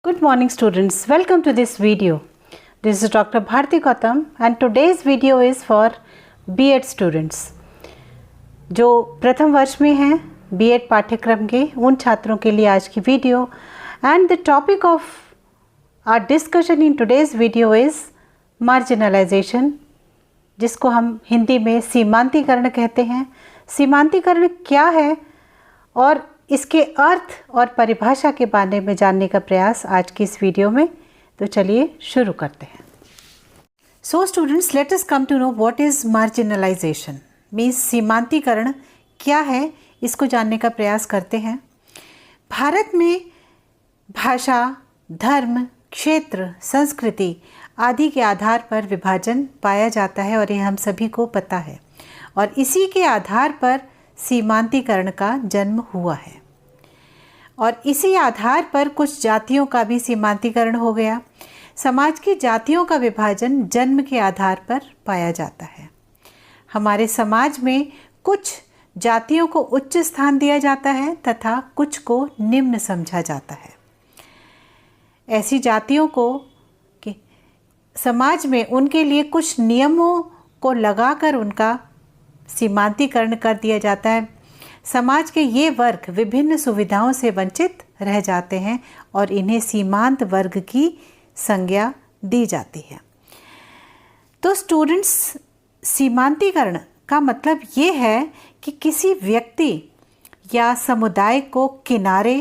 Good morning students, welcome to this video. This is Dr. Bharti Gautam and today's video is for B.Ed students. जो प्रथम वर्ष में हैं B.Ed पाठ्यक्रम के उन छात्रों के लिए आज की video and the topic of our discussion in today's video is marginalization, जिसको हम हिंदी में सीमांतीकरण कहते हैं. सीमांतीकरण क्या है और इसके अर्थ और परिभाषा के बारे में जानने का प्रयास आज की इस वीडियो में. तो चलिए शुरू करते हैं. So students, let us come to know what is marginalisation. Means सीमांतीकरण क्या है, इसको जानने का प्रयास करते हैं. भारत में भाषा, धर्म, क्षेत्र, संस्कृति आदि के आधार पर विभाजन पाया जाता है और ये हम सभी को पता है. और इसी के आधार पर सीमांतीकरण का जन्म हुआ है और इसी आधार पर कुछ जातियों का भी सीमांतीकरण हो गया. समाज की जातियों का विभाजन जन्म के आधार पर पाया जाता है. हमारे समाज में कुछ जातियों को उच्च स्थान दिया जाता है तथा कुछ को निम्न समझा जाता है. ऐसी जातियों को कि समाज में उनके लिए कुछ नियमों को लगाकर उनका सीमांतीकरण कर दिया जाता है. समाज के ये वर्ग विभिन्न सुविधाओं से वंचित रह जाते हैं और इन्हें सीमांत वर्ग की संज्ञा दी जाती है. तो स्टूडेंट्स, सीमांतीकरण का मतलब ये है कि किसी व्यक्ति या समुदाय को किनारे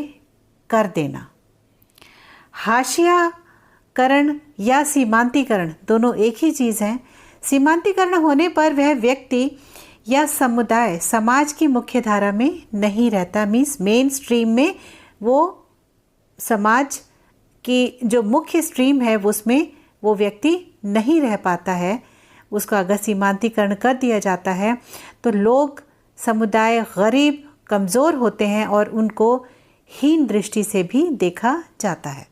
कर देना. हाशियाकरण या सीमांतीकरण दोनों एक ही चीज़ हैं. सीमांतीकरण होने पर वह व्यक्ति या समुदाय समाज की मुख्य धारा में नहीं रहता. मीन्स मेन स्ट्रीम में वो समाज की जो मुख्य स्ट्रीम है उसमें वो व्यक्ति नहीं रह पाता है. उसका अगर सीमांतीकरण कर दिया जाता है तो लोग, समुदाय गरीब, कमज़ोर होते हैं और उनको हीन दृष्टि से भी देखा जाता है.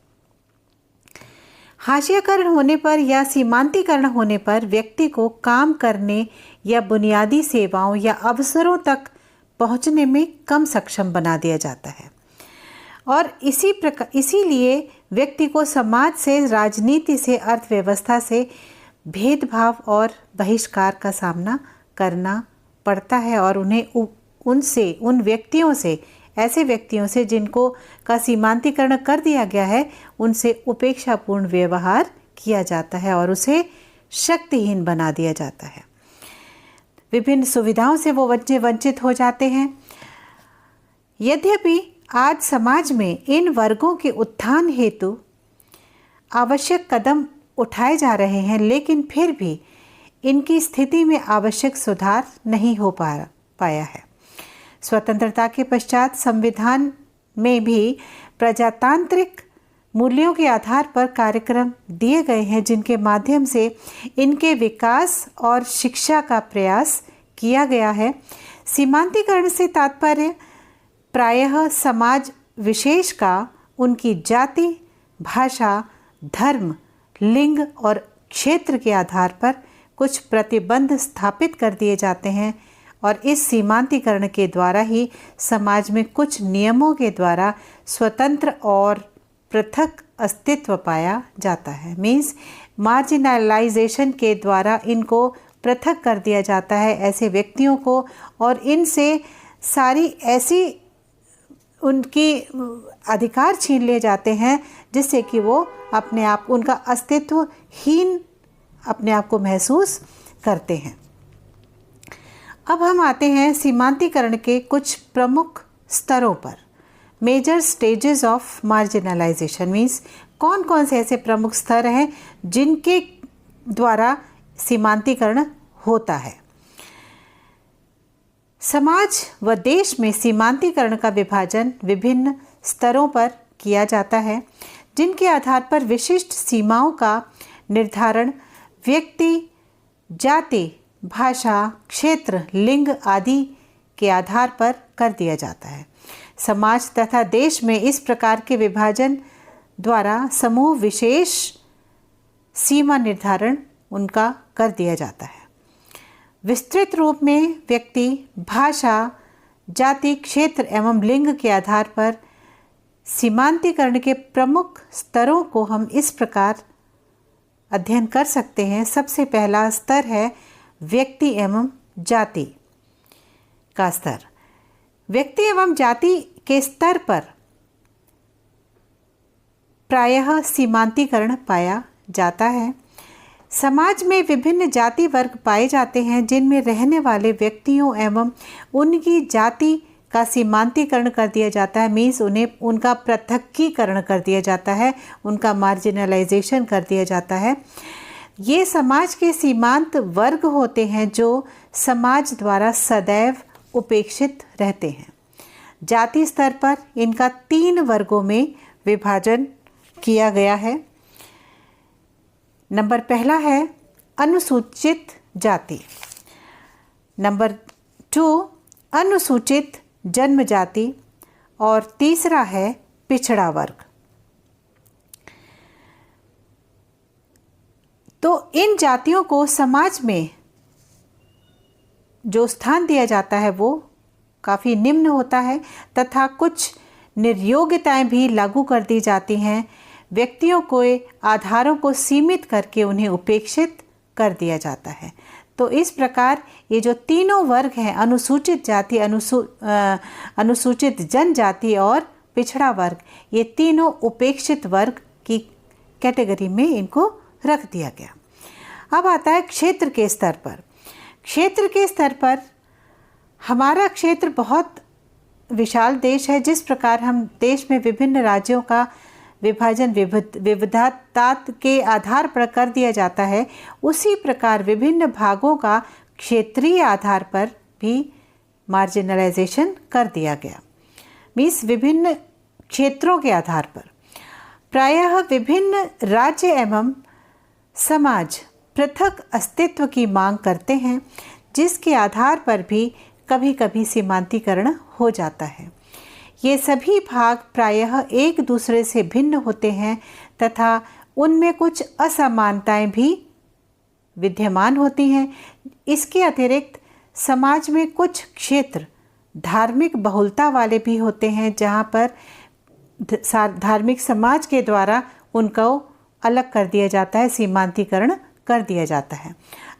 हाशियाकरण होने पर या सीमांतीकरण होने पर व्यक्ति को काम करने या बुनियादी सेवाओं या अवसरों तक पहुंचने में कम सक्षम बना दिया जाता है और इसीलिए व्यक्ति को समाज से, राजनीति से, अर्थव्यवस्था से भेदभाव और बहिष्कार का सामना करना पड़ता है और उन्हें ऐसे व्यक्तियों से जिनको का सीमांतीकरण कर दिया गया है उनसे उपेक्षापूर्ण व्यवहार किया जाता है और उसे शक्तिहीन बना दिया जाता है. विभिन्न सुविधाओं से वो वंचित हो जाते हैं. यद्यपि आज समाज में इन वर्गों के उत्थान हेतु आवश्यक कदम उठाए जा रहे हैं, लेकिन फिर भी इनकी स्थिति में आवश्यक सुधार नहीं हो पाया है. स्वतंत्रता के पश्चात संविधान में भी प्रजातांत्रिक मूल्यों के आधार पर कार्यक्रम दिए गए हैं जिनके माध्यम से इनके विकास और शिक्षा का प्रयास किया गया है. सीमांतीकरण से तात्पर्य प्रायः समाज विशेष का उनकी जाति, भाषा, धर्म, लिंग और क्षेत्र के आधार पर कुछ प्रतिबंध स्थापित कर दिए जाते हैं और इस सीमांतीकरण के द्वारा ही समाज में कुछ नियमों के द्वारा स्वतंत्र और पृथक अस्तित्व पाया जाता है. मीन्स मार्जिनलाइजेशन के द्वारा इनको पृथक कर दिया जाता है, ऐसे व्यक्तियों को, और इनसे सारी ऐसी उनकी अधिकार छीन लिए जाते हैं जिससे कि वो अपने आप, उनका अस्तित्वहीन अपने आप को महसूस करते हैं. अब हम आते हैं सीमांतीकरण के कुछ प्रमुख स्तरों पर. Major stages of marginalization. Means कौन कौन से ऐसे प्रमुख स्तर हैं जिनके द्वारा सीमांतीकरण होता है. समाज व देश में सीमांतीकरण का विभाजन विभिन्न स्तरों पर किया जाता है जिनके आधार पर विशिष्ट सीमाओं का निर्धारण व्यक्ति, जाति, भाषा, क्षेत्र, लिंग आदि के आधार पर कर दिया जाता है. समाज तथा देश में इस प्रकार के विभाजन द्वारा समूह विशेष सीमा निर्धारण उनका कर दिया जाता है. विस्तृत रूप में व्यक्ति, भाषा, जाति, क्षेत्र एवं लिंग के आधार पर सीमांतीकरण के प्रमुख स्तरों को हम इस प्रकार अध्ययन कर सकते हैं। सबसे पहला स्तर है व्यक्ति एवं जाति का स्तर। व्यक्ति एवं जाति के स्तर पर प्रायः सीमांतीकरण पाया जाता है। समाज में विभिन्न जाति वर्ग पाए जाते हैं जिनमें रहने वाले व्यक्तियों एवं उनकी जाति का सीमांतीकरण कर दिया जाता है। मीन्स उन्हें उनका पृथकीकरण कर दिया जाता है, उनका मार्जिनलाइजेशन कर दिया जाता है। ये समाज के सीमांत वर्ग होते हैं जो समाज द्वारा सदैव उपेक्षित रहते हैं। जाति स्तर पर इनका 3 वर्गों में विभाजन किया गया है। नंबर पहला है अनुसूचित जाति, नंबर 2 अनुसूचित जन्म जाति और तीसरा है पिछड़ा वर्ग। तो इन जातियों को समाज में जो स्थान दिया जाता है वो काफ़ी निम्न होता है तथा कुछ निर्योग्यताएं भी लागू कर दी जाती हैं। व्यक्तियों को आधारों को सीमित करके उन्हें उपेक्षित कर दिया जाता है। तो इस प्रकार ये जो तीनों वर्ग हैं, अनुसूचित जाति, अनुसूचित जनजाति और पिछड़ा वर्ग, ये तीनों उपेक्षित वर्ग की कैटेगरी में इनको रख दिया गया। अब आता है क्षेत्र के स्तर पर। क्षेत्र के स्तर पर हमारा क्षेत्र बहुत विशाल देश है। जिस प्रकार हम देश में विभिन्न राज्यों का विभाजन विविधता के आधार पर कर दिया जाता है, उसी प्रकार विभिन्न भागों का क्षेत्रीय आधार पर भी मार्जिनलाइजेशन कर दिया गया। मीन्स विभिन्न क्षेत्रों के आधार पर प्रायः विभिन्न राज्य एवं समाज पृथक अस्तित्व की मांग करते हैं, जिसके आधार पर भी कभी कभी सीमांतीकरण हो जाता है। ये सभी भाग प्रायः एक दूसरे से भिन्न होते हैं तथा उनमें कुछ असमानताएं भी विद्यमान होती हैं। इसके अतिरिक्त समाज में कुछ क्षेत्र धार्मिक बहुलता वाले भी होते हैं, जहाँ पर धार्मिक समाज के द्वारा उनको अलग कर दिया जाता है, सीमांतीकरण कर दिया जाता है।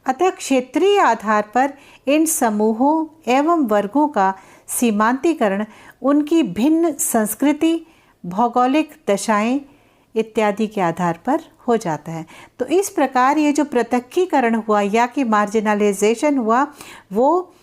अतः क्षेत्रीय आधार पर इन समूहों एवं वर्गों का सीमांतीकरण उनकी भिन्न संस्कृति, भौगोलिक दशाएं इत्यादि के आधार पर हो जाता है। तो इस प्रकार ये जो पृथकीकरण हुआ या कि मार्जिनलाइजेशन हुआ, वो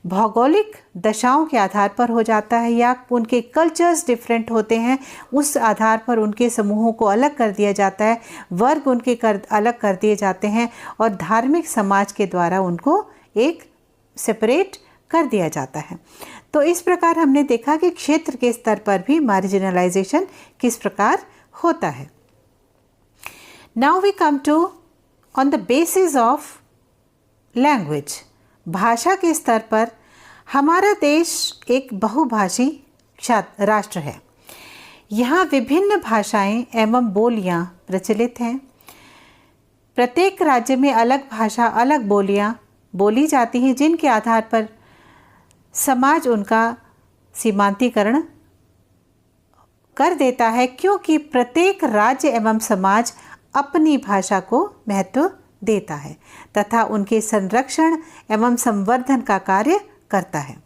भौगोलिक दशाओं के आधार पर हो जाता है या उनके कल्चर्स डिफरेंट होते हैं, उस आधार पर उनके समूहों को अलग कर दिया जाता है, वर्ग उनके अलग कर दिए जाते हैं और धार्मिक समाज के द्वारा उनको एक सेपरेट कर दिया जाता है। तो इस प्रकार हमने देखा कि क्षेत्र के स्तर पर भी मार्जिनलाइजेशन किस प्रकार होता है। Now we come to on the basis of language. भाषा के स्तर पर हमारा देश एक बहुभाषी राष्ट्र है। यहाँ विभिन्न भाषाएं एवं बोलियाँ प्रचलित हैं। प्रत्येक राज्य में अलग भाषा, अलग बोलियाँ बोली जाती हैं, जिनके आधार पर समाज उनका सीमांतीकरण कर देता है, क्योंकि प्रत्येक राज्य एवं समाज अपनी भाषा को महत्व देता है तथा उनके संरक्षण एवं संवर्धन का कार्य करता है।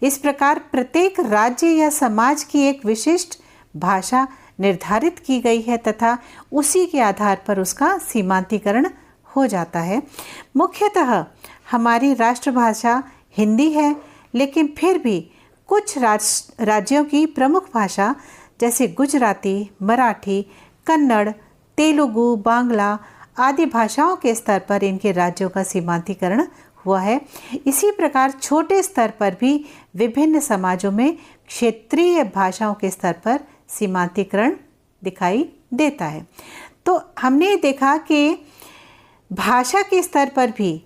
इस प्रकार प्रत्येक राज्य या समाज की एक विशिष्ट भाषा निर्धारित की गई है तथा उसी के आधार पर उसका सीमांतीकरण हो जाता है। मुख्यतः हमारी राष्ट्रभाषा हिंदी है, लेकिन फिर भी कुछ राज्यों की प्रमुख भाषा जैसे गुजराती, मराठी, कन्नड़, तेलुगु, बांग्ला आदि भाषाओं के स्तर पर इनके राज्यों का सीमांतीकरण हुआ है। इसी प्रकार छोटे स्तर पर भी विभिन्न समाजों में क्षेत्रीय भाषाओं के स्तर पर सीमांतीकरण दिखाई देता है। तो हमने देखा कि भाषा के स्तर पर भी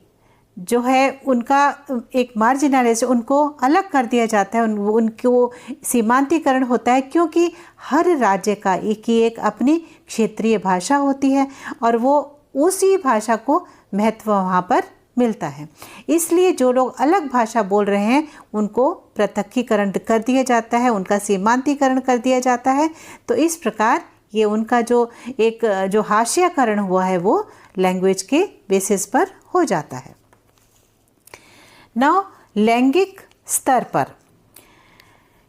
जो है उनका एक मार्जिनलाइजेशन, उनको अलग कर दिया जाता है, उनको सीमांतीकरण होता है, क्योंकि हर राज्य का एक अपनी क्षेत्रीय भाषा होती है और वो उसी भाषा को महत्व वहाँ पर मिलता है। इसलिए जो लोग अलग भाषा बोल रहे हैं उनको पृथकीकरण कर दिया जाता है, उनका सीमांतीकरण कर दिया जाता है। तो इस प्रकार ये उनका जो हाशियाकरण हुआ है वो लैंग्वेज के बेसिस पर हो जाता है। नाउ लैंगिक स्तर पर,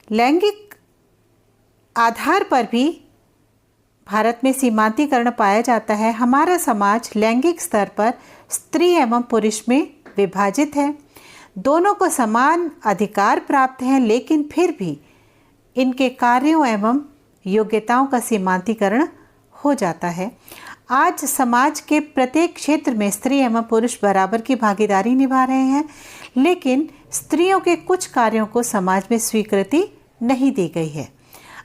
लैंगिक आधार पर भी भारत में सीमांतीकरण पाया जाता है। हमारा समाज लैंगिक स्तर पर स्त्री एवं पुरुष में विभाजित है। दोनों को समान अधिकार प्राप्त हैं, लेकिन फिर भी इनके कार्यों एवं योग्यताओं का सीमांतीकरण हो जाता है। आज समाज के प्रत्येक क्षेत्र में स्त्री एवं पुरुष बराबर की भागीदारी निभा रहे हैं, लेकिन स्त्रियों के कुछ कार्यों को समाज में स्वीकृति नहीं दी गई है।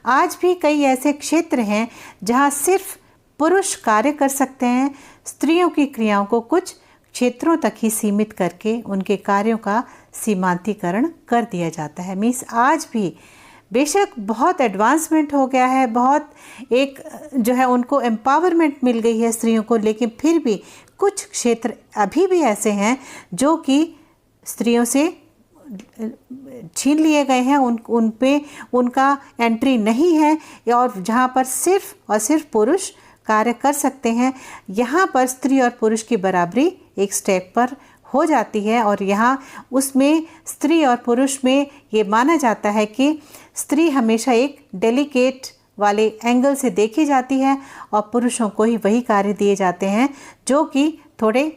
आज भी कई ऐसे क्षेत्र हैं जहां सिर्फ पुरुष कार्य कर सकते हैं। स्त्रियों की क्रियाओं को कुछ क्षेत्रों तक ही सीमित करके उनके कार्यों का सीमांतीकरण कर दिया जाता है। मीन्स आज भी बेशक बहुत एडवांसमेंट हो गया है, बहुत उनको एम्पावरमेंट मिल गई है स्त्रियों को, लेकिन फिर भी कुछ क्षेत्र अभी भी ऐसे हैं जो कि स्त्रियों से छीन लिए गए हैं, उन पे उनका एंट्री नहीं है, और जहाँ पर सिर्फ और सिर्फ पुरुष कार्य कर सकते हैं, यहाँ पर स्त्री और पुरुष की बराबरी एक स्टेप पर हो जाती है। और यहाँ उसमें स्त्री और पुरुष में ये माना जाता है कि स्त्री हमेशा एक डेलिकेट वाले एंगल से देखी जाती है और पुरुषों को ही वही कार्य दिए जाते हैं जो कि थोड़े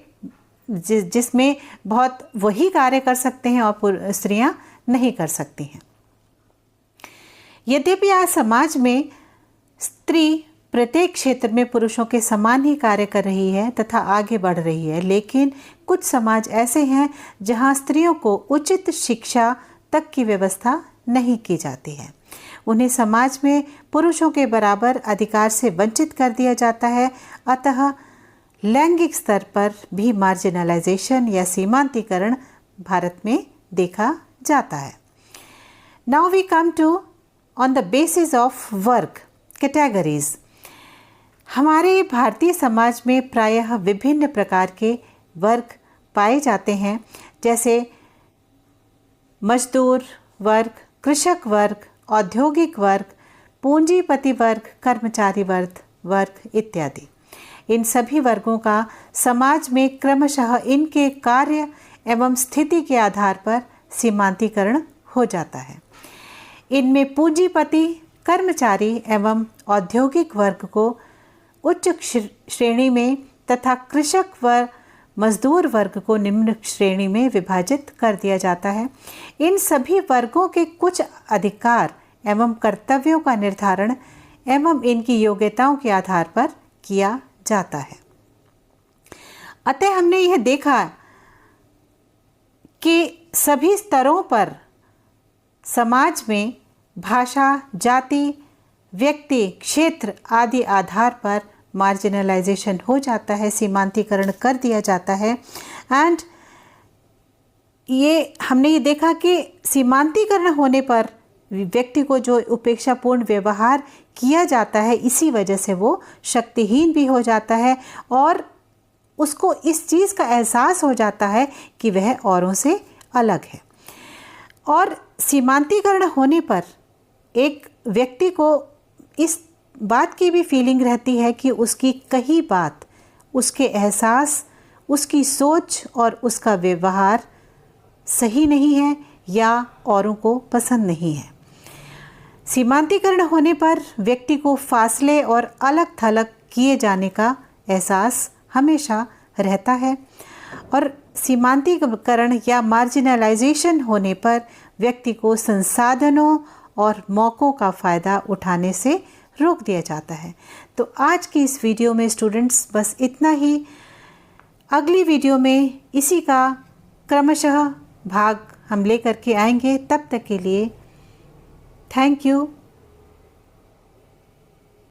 जिसमें बहुत वही कार्य कर सकते हैं और स्त्रियां नहीं कर सकती हैं। यद्यपि आज समाज में स्त्री प्रत्येक क्षेत्र में पुरुषों के समान ही कार्य कर रही है तथा आगे बढ़ रही है, लेकिन कुछ समाज ऐसे हैं जहां स्त्रियों को उचित शिक्षा तक की व्यवस्था नहीं की जाती है। उन्हें समाज में पुरुषों के बराबर अधिकार से वंचित कर दिया जाता है। अतः लैंगिक स्तर पर भी मार्जिनलाइजेशन या सीमांतीकरण भारत में देखा जाता है। Now we come to on the basis of work categories. हमारे भारतीय समाज में प्रायः विभिन्न प्रकार के वर्ग पाए जाते हैं, जैसे मजदूर वर्ग, कृषक वर्ग, औद्योगिक वर्ग, पूंजीपति वर्ग, कर्मचारी वर्ग इत्यादि। इन सभी वर्गों का समाज में क्रमशः इनके कार्य एवं स्थिति के आधार पर सीमांतीकरण हो जाता है। इनमें पूंजीपति, कर्मचारी एवं औद्योगिक वर्ग को उच्च श्रेणी में तथा कृषक व मजदूर वर्ग को निम्न श्रेणी में विभाजित कर दिया जाता है। इन सभी वर्गों के कुछ अधिकार एवं कर्तव्यों का निर्धारण एवं इनकी योग्यताओं के आधार पर किया जाता है। अतः हमने यह देखा कि सभी स्तरों पर समाज में भाषा, जाति, व्यक्ति, क्षेत्र आदि आधार पर मार्जिनलाइजेशन हो जाता है, सीमांतीकरण कर दिया जाता है। एंड हमने ये देखा कि सीमांतीकरण होने पर व्यक्ति को जो उपेक्षापूर्ण व्यवहार किया जाता है, इसी वजह से वो शक्तिहीन भी हो जाता है और उसको इस चीज़ का एहसास हो जाता है कि वह औरों से अलग है। और सीमांतीकरण होने पर एक व्यक्ति को इस बात की भी फीलिंग रहती है कि उसकी कही बात, उसके एहसास, उसकी सोच और उसका व्यवहार सही नहीं है या औरों को पसंद नहीं है। सीमांतीकरण होने पर व्यक्ति को फासले और अलग थलग किए जाने का एहसास हमेशा रहता है और सीमांतीकरण या मार्जिनलाइजेशन होने पर व्यक्ति को संसाधनों और मौक़ों का फ़ायदा उठाने से रोक दिया जाता है। तो आज की इस वीडियो में स्टूडेंट्स बस इतना ही। अगली वीडियो में इसी का क्रमशः भाग हम लेकर के आएंगे। तब तक के लिए थैंक यू।